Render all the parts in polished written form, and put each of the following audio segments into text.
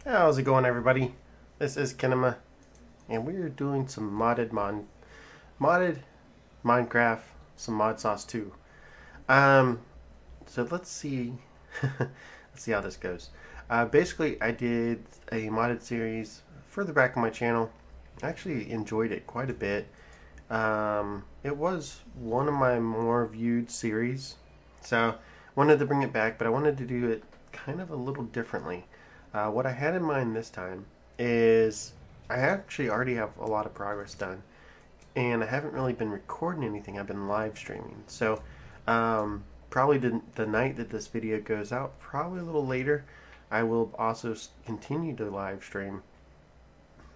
How's it going, everybody? This is Kinema, and we are doing some modded Minecraft, some Modsauce too. So let's see, let's see how this goes. Basically, I did a modded series further back on my channel. I actually enjoyed it quite a bit. It was one of my more viewed series, so wanted to bring it back, but I wanted to do it kind of a little differently. What I had in mind this time is I actually already have a lot of progress done, and I haven't really been recording anything. I've been live streaming. So probably the night that this video goes out, probably a little later, I will also continue to live stream.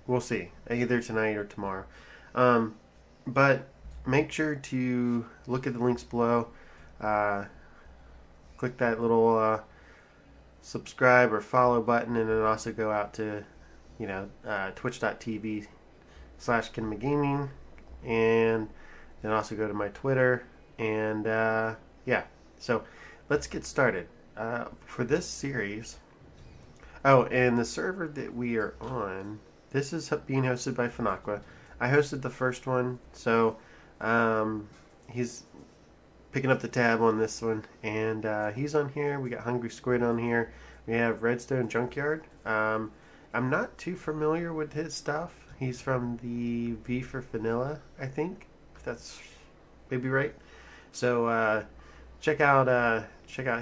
We'll see, either tonight or tomorrow. But make sure to look at the links below. Click that little subscribe or follow button, and then also go out to twitch.tv/KinemaGaming, and then also go to my Twitter, and yeah, so let's get started. For this series, and the server that we are on, this is being hosted by Fanaqua. I hosted the first one, so he's picking up the tab on this one, and he's on here. We got Hungry Squid on here. We have Redstone Junkyard. I'm not too familiar with his stuff. He's from the V for Vanilla, I think, if that's maybe right. So check out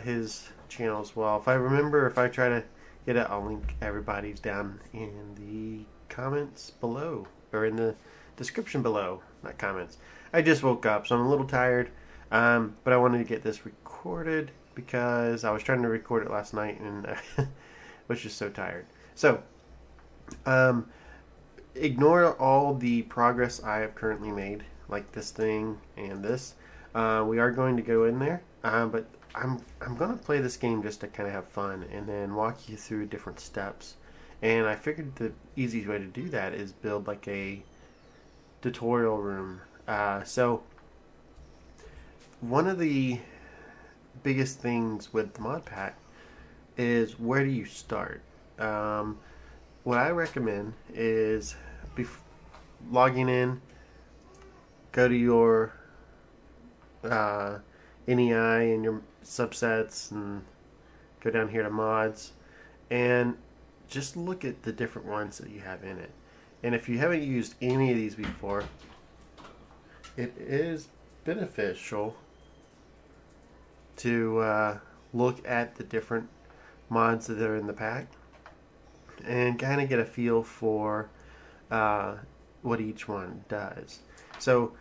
his channel as well. If I remember, if I try to get it, I'll link everybody's down in the comments below, or in the description below. Not comments. I just woke up, so I'm a little tired. But I wanted to get this recorded because I was trying to record it last night and was just so tired. So, ignore all the progress I have currently made, like this thing and this. We are going to go in there, but I'm going to play this game just to kind of have fun and then walk you through different steps. And I figured the easiest way to do that is build like a tutorial room. So one of the biggest things with the Modpack is, where do you start? What I recommend is logging in, go to your NEI and your subsets, and go down here to mods, and just look at the different ones that you have in it. And if you haven't used any of these before, it is beneficial to look at the different mods that are in the pack and kind of get a feel for what each one does. So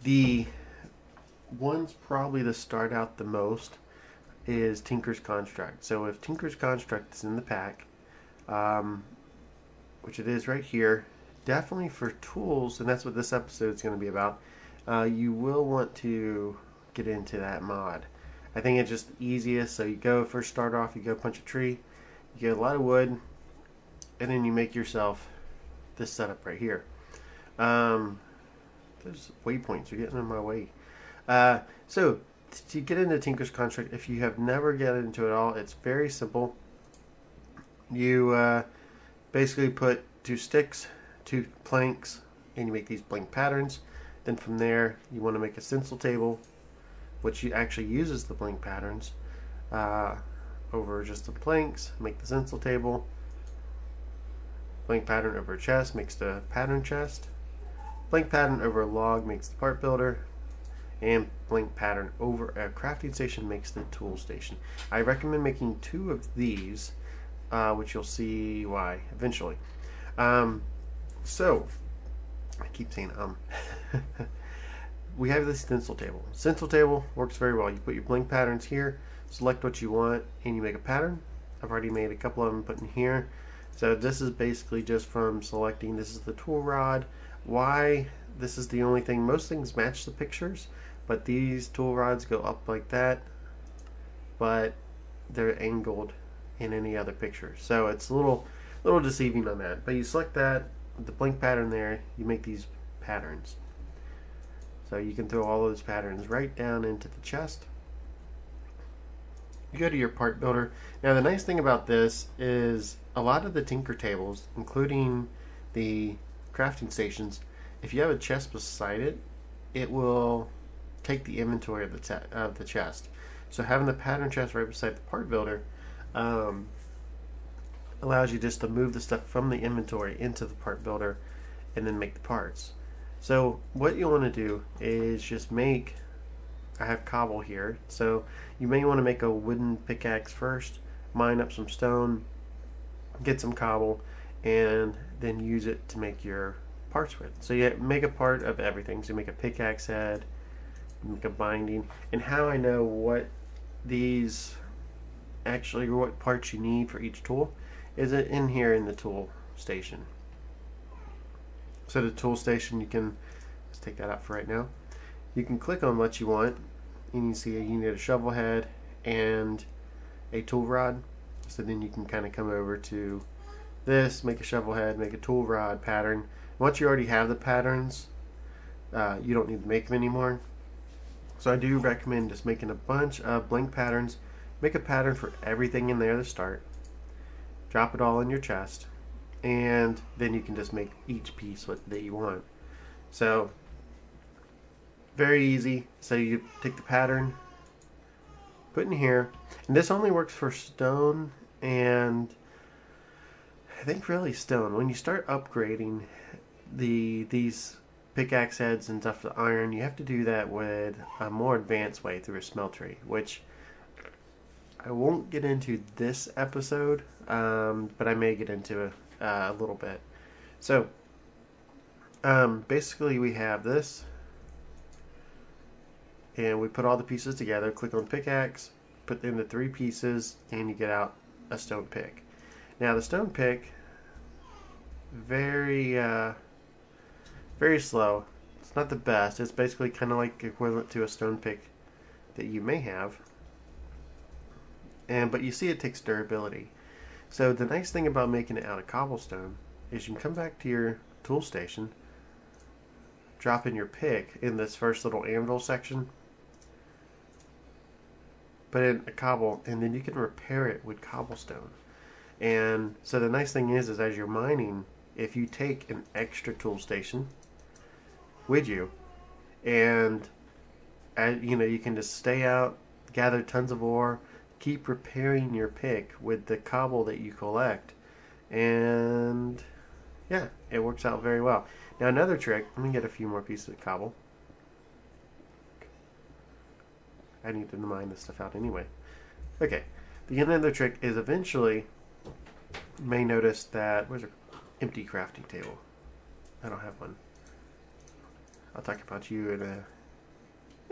the ones probably to start out the most is Tinker's Construct. So if Tinker's Construct is in the pack, which it is right here, definitely for tools, and that's what this episode is going to be about, you will want to get into that mod. I think it's just the easiest. So you go, first start off, you go punch a tree, you get a lot of wood, and then you make yourself this setup right here. There's waypoints, you're getting in my way. So to get into Tinker's Construct, if you have never gotten into it all, it's very simple. You basically put 2 sticks, 2 planks, and you make these blank patterns. Then from there, you want to make a stencil table, which actually uses the blank patterns over just the planks. Make the stencil table. Blank pattern over a chest makes the pattern chest. Blank pattern over a log makes the part builder. And blank pattern over a crafting station makes the tool station. I recommend making 2 of these, which you'll see why eventually. So I keep saying we have this stencil table. Stencil table works very well. You put your blank patterns here, select what you want, and you make a pattern. I've already made a couple of them put in here. So this is basically just from selecting. This is the tool rod. Why this is the only thing, most things match the pictures, but these tool rods go up like that, but they're angled in any other picture. So it's a little deceiving on that. But you select that, the blank pattern there, you make these patterns. So you can throw all those patterns right down into the chest. you go to your part builder. Now the nice thing about this is a lot of the tinker tables, including the crafting stations, if you have a chest beside it, it will take the inventory of the chest. So having the pattern chest right beside the part builder um, allows you just to move the stuff from the inventory into the part builder and then make the parts. So what you want to do is just make, I have cobble here, so you may want to make a wooden pickaxe first, mine up some stone, get some cobble, and then use it to make your parts with. So you make a part of everything. So you make a pickaxe head, make a binding, and how I know what these actually, what parts you need for each tool is it in here in the tool station. So the tool station, you can, let's take that out for right now. You can click on what you want, and you see you need a shovel head and a tool rod. So then you can kind of come over to this, make a shovel head, make a tool rod pattern. Once you already have the patterns, you don't need to make them anymore. So I do recommend just making a bunch of blank patterns. Make a pattern for everything in there to start. Drop it all in your chest, and then you can just make each piece that you want. So very easy. So you take the pattern, put in here, and this only works for stone and I think really stone. When you start upgrading these pickaxe heads and stuff to iron, you have to do that with a more advanced way through a smeltery, which I won't get into this episode, but I may get into a little bit. So basically we have this, and we put all the pieces together, click on pickaxe, put in the 3 pieces, and you get out a stone pick. Now the stone pick, very slow. It's not the best. It's basically kind of like equivalent to a stone pick that you may have, but you see it takes durability. So the nice thing about making it out of cobblestone is you can come back to your tool station, drop in your pick in this first little anvil section, put in a cobble, and then you can repair it with cobblestone. And so the nice thing is as you're mining, if you take an extra tool station with you, and you can just stay out, gather tons of ore, keep repairing your pick with the cobble that you collect, and yeah, it works out very well. Now another trick, let me get a few more pieces of cobble. I need to mine this stuff out anyway. Okay, the another trick is eventually you may notice that, where's our empty crafting table? I don't have one. I'll talk about you in a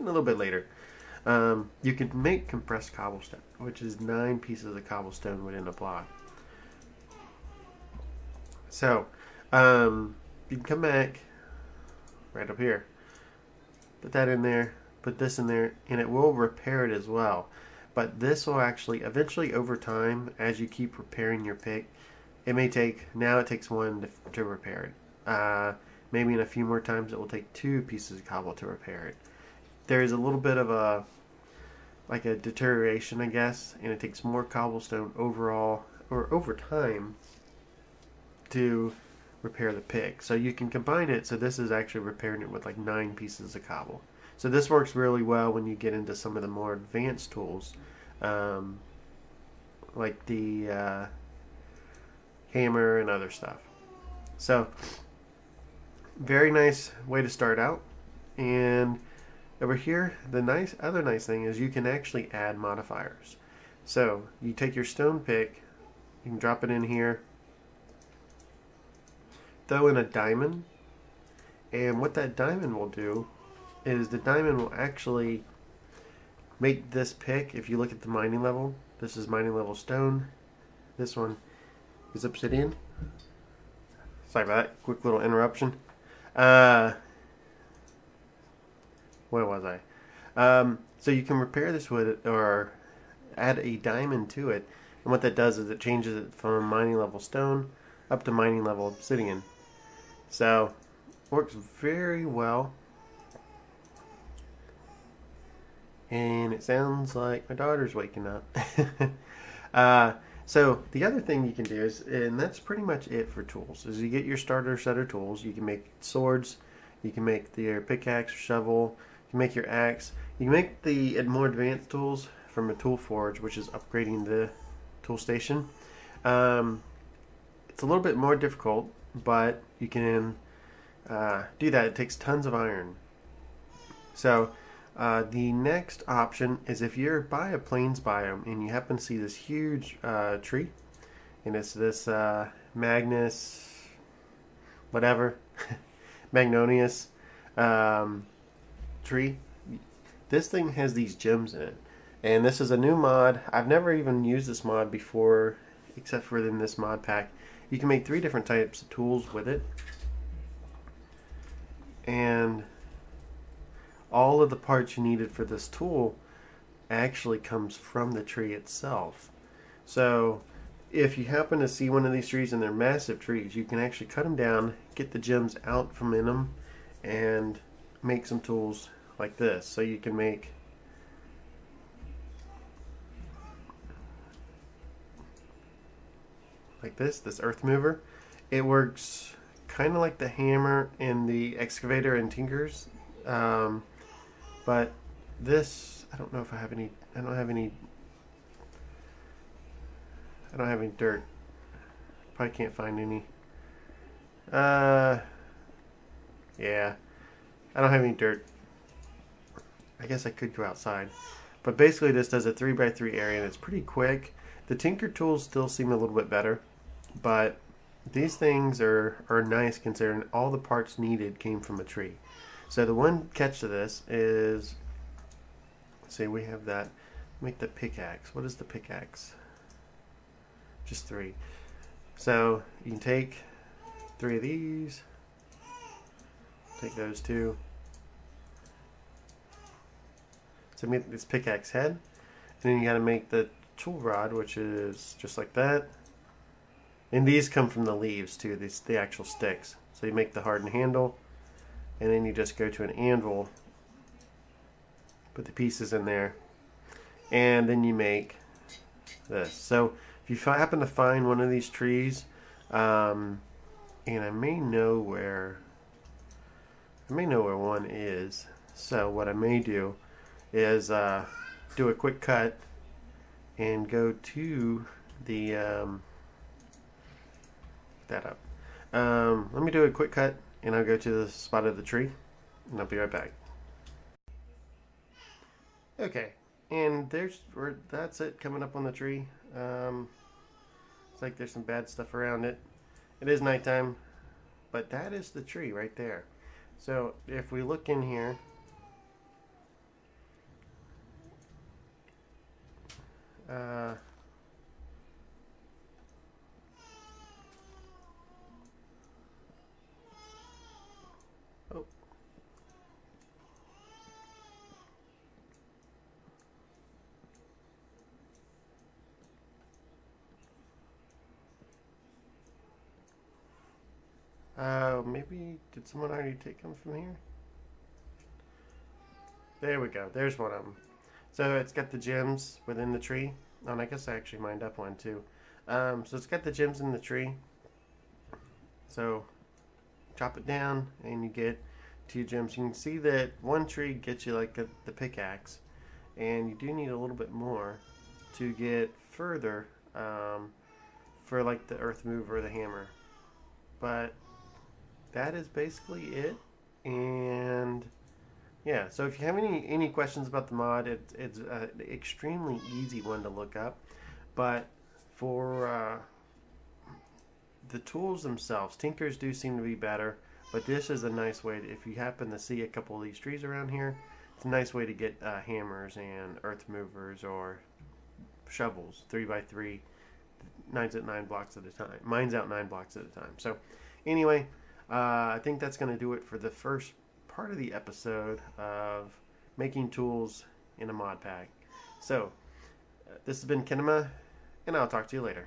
little bit later. You can make compressed cobblestone, which is 9 pieces of cobblestone within a block. So you can come back right up here, put that in there, put this in there, and it will repair it as well. But this will actually eventually, over time, as you keep repairing your pick, it may take, now it takes 1 to repair it. Maybe in a few more times it will take 2 pieces of cobble to repair it. There is a little bit of a deterioration, I guess, and it takes more cobblestone overall, or over time, to repair the pick. So you can combine it, so this is actually repairing it with like 9 pieces of cobble. So this works really well when you get into some of the more advanced tools, like the hammer and other stuff. So very nice way to start out. And over here, the other nice thing is you can actually add modifiers. So you take your stone pick, you can drop it in here, throw in a diamond, and what that diamond will do is the diamond will actually make this pick, if you look at the mining level, this is mining level stone, this one is obsidian. Sorry about that, quick little interruption. Where was I? So you can repair this with it, or add a diamond to it, and what that does is it changes it from mining level stone up to mining level obsidian. So works very well. And it sounds like my daughter's waking up. uh, so the other thing you can do is, and that's pretty much it for tools, is you get your starter set of tools. You can make swords, you can make your pickaxe or shovel, you can make your axe, you can make the more advanced tools from a tool forge, which is upgrading the tool station. It's a little bit more difficult, but you can do that. It takes tons of iron. So the next option is if you're by a plains biome and you happen to see this huge tree, and it's this Magnus, whatever, Magnonius tree. This thing has these gems in it, and this is a new mod. I've never even used this mod before, except for in this mod pack. You can make 3 different types of tools with it, and all of the parts you needed for this tool actually comes from the tree itself. So if you happen to see one of these trees, and they're massive trees, you can actually cut them down, get the gems out from in them, and make some tools like this. So you can make like this earth mover. It works kind of like the hammer and the excavator and tinkers, but this, I don't know if I have any. I don't have any dirt. Probably can't find any. Yeah, I don't have any dirt. I guess I could go outside, but basically this does a 3x3 area, and it's pretty quick. The tinker tools still seem a little bit better, but these things are nice considering all the parts needed came from a tree. So the one catch to this is, say we have that, make the pickaxe. What is the pickaxe? Just 3. So you can take 3 of these, take those 2. So make this pickaxe head, and then you got to make the tool rod, which is just like that. And these come from the leaves too, the actual sticks. So you make the hardened handle, and then you just go to an anvil, put the pieces in there, and then you make this. So if you happen to find one of these trees, and I may know where one is. So what I may do is do a quick cut and go to the that up. Let me do a quick cut, and I'll go to the spot of the tree, and I'll be right back. Okay, and that's it coming up on the tree. It's like there's some bad stuff around it. It is nighttime, but that is the tree right there. So if we look in here, oh, maybe did someone already take them from here? There we go. There's one of them. So it's got the gems within the tree. Oh, and I guess I actually mined up one too. So it's got the gems in the tree. So chop it down, and you get 2 gems. You can see that one tree gets you like the pickaxe, and you do need a little bit more to get further for like the earth mover or the hammer. But that is basically it. And yeah, so if you have any questions about the mod, it's an extremely easy one to look up. But for the tools themselves, tinkers do seem to be better. But this is a nice way if you happen to see a couple of these trees around here, it's a nice way to get hammers and earth movers or shovels, 3x3, 9 blocks at a time. Mine's out 9 blocks at a time. So anyway, I think that's going to do it for the first part of the episode of making tools in a mod pack. So this has been Kinema, and I'll talk to you later.